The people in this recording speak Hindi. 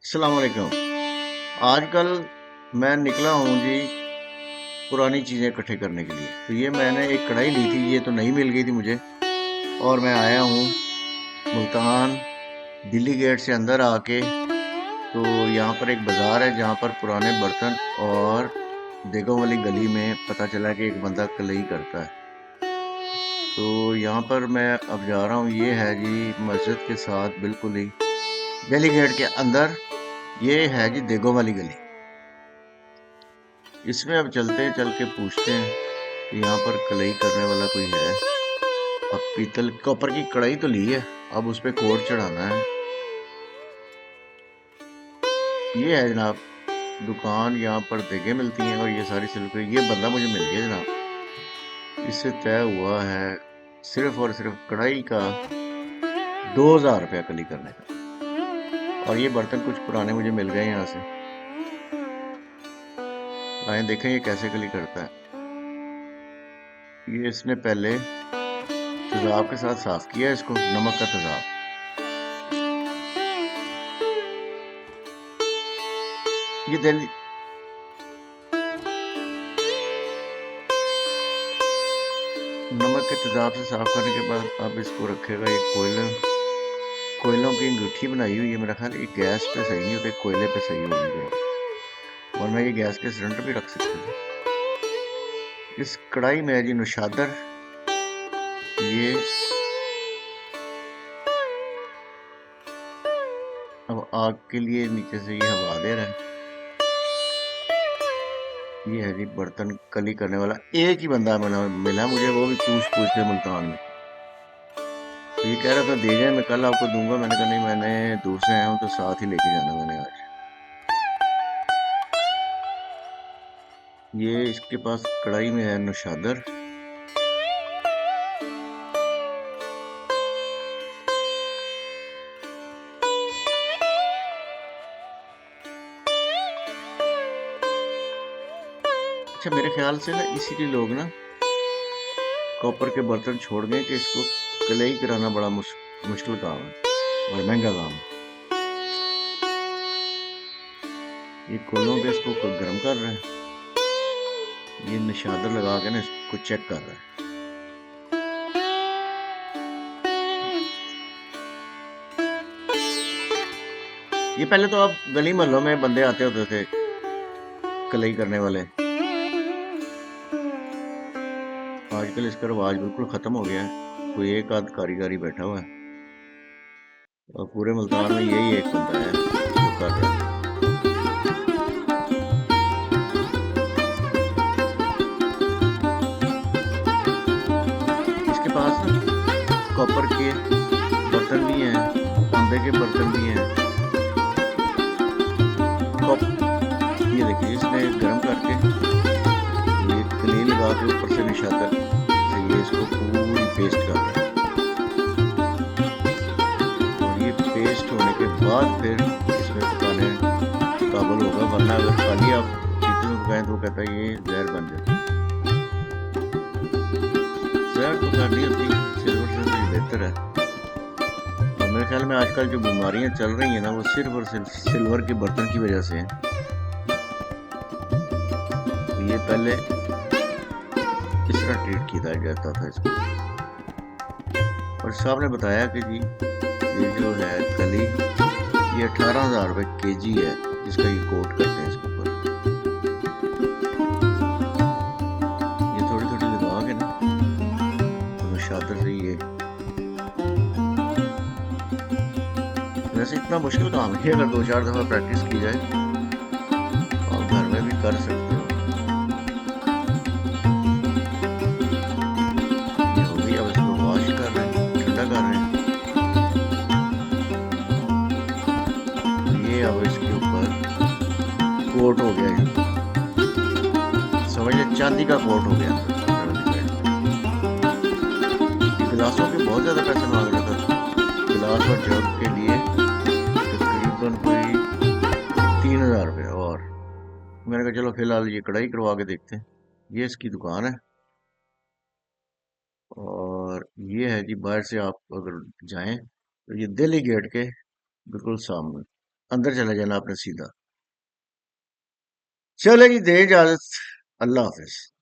अस्सलाम वालेकुम। आजकल मैं निकला हूँ जी पुरानी चीज़ें इकट्ठे करने के लिए। तो ये मैंने एक कढ़ाई ली थी, ये तो नई मिल गई थी मुझे। और मैं आया हूँ मुल्तान दिल्ली गेट से अंदर आके। तो यहाँ पर एक बाज़ार है जहाँ पर पुराने बर्तन और देगों वाली गली में पता चला कि एक बंदा कलई करता है। तो यहाँ पर मैं अब जा रहा हूँ। ये है जी मस्जिद के साथ बिल्कुल ही दिल्ली गेट के अंदर। ये है जी देगों वाली गली। इसमें अब चलते हैं, चल के पूछते हैं कि यहाँ पर कलई करने वाला कोई है। अब पीतल कॉपर की कढ़ाई तो ली है, अब उस पे कोट चढ़ाना है। ये है जनाब दुकान, यहाँ पर देगे मिलती हैं और ये सारी सिल्क। ये बंदा मुझे मिल गया जनाब। इससे तय हुआ है सिर्फ और सिर्फ कढ़ाई का 2000 रुपया कली करने का। और ये बर्तन कुछ पुराने मुझे मिल गए यहाँ से। आए देखें ये कैसे कली करता है। ये इसने पहले तेजाब के साथ साफ किया है इसको, नमक का तेजाब। ये दिल्ली नमक के तेजाब से साफ करने के बाद अब इसको रखेगा एक कोयलों की अंगूठी बनाई हुई है। मेरा ख्याल ये गैस पे सही नहीं होते, कोयले पे सही होगी जरा। वरना ये गैस के सिलेंडर भी रख सकते थे। इस कढ़ाई में है जी नौशादर। ये अब आग के लिए नीचे से ये हवा दे रहा है। ये है जी बर्तन कली करने वाला। एक ही बंदा मिला मुझे, वो भी पूछ पूछ के मुल्तान में। तो ये कह रहा था दे जाए, मैं कल आपको दूंगा। मैंने कहा नहीं, मैंने दूर से आया हूँ तो साथ ही लेके जाना मैंने आज। ये इसके पास कढ़ाई में है नौशादर। अच्छा, मेरे ख्याल से ना इसीलिए लोग ना कॉपर के बर्तन छोड़ गए कि इसको कलई कराना बड़ा मुश्किल काम है और महंगा काम है। ये कोलों पे इसको गर्म कर रहा है। ये निशादर लगा के ना इसको चेक कर रहा है। ये पहले तो अब गली मोहल्लों में बंदे आते होते थे कलई करने वाले। आजकल इसका रिवाज बिल्कुल खत्म हो गया है। कोई एक आध कारीगरी बैठा हुआ है और पूरे मुल्तान में यही एक बंदा है जो कर रहा है। इसके पास ना कॉपर के बर्तन भी हैं, तांबे के बर्तन भी हैं। ये देखिए इसने गर्म करके ये कली लगा के ऊपर से निशातर से ये इसको पूरी पेस्ट कर रहा है। और ये पेस्ट होने के बाद फिर इसमें पकाने काबुल होगा। वरना अगर खाली आप पीतल में पकाएं तो वो कहता है ये जहर बन जाता है। जहर तो करनी होती, सिल्वर से तो ये बेहतर है। और मेरे ख्याल में आजकल जो बीमारियां चल रही हैं ना वो सिर्फ और सिर्फ सिल्वर के बर्तन की वजह से हैं। ये पहले इस तरह ट्रीट किया जाता था इसको। और साहब ने बताया कि जी ये जो है कली ये 18,000 रुपये kg है जिसका ये कोट करते हैं इसके ऊपर। ये थोड़ी थोड़ी लगा के ना तो शादर से ये वैसे इतना मुश्किल काम है। अगर 2-4 दफ़ा प्रैक्टिस की जाए और घर में भी कर सकते हो। ये हो गई, अब इसको वॉश कर रहे हैं, ठंडा कर रहे हैं। ये अब इसके ऊपर कोट हो गया है, समझिए चांदी का कोट हो गया। गिलासों के बहुत ज्यादा पैसे मांग रहा था, गिलास और जग के लिए तकरीबन कोई 3,000 रुपये। और मैंने कहा चलो फिलहाल ये कढ़ाई करवा के देखते हैं। ये इसकी दुकान है और ये है जी बाहर से आप अगर जाएं तो ये दिल्ली गेट के बिल्कुल सामने। अंदर चले जाना आपने सीधा। चलेगी, दे इजाजत। अल्लाह हाफिज।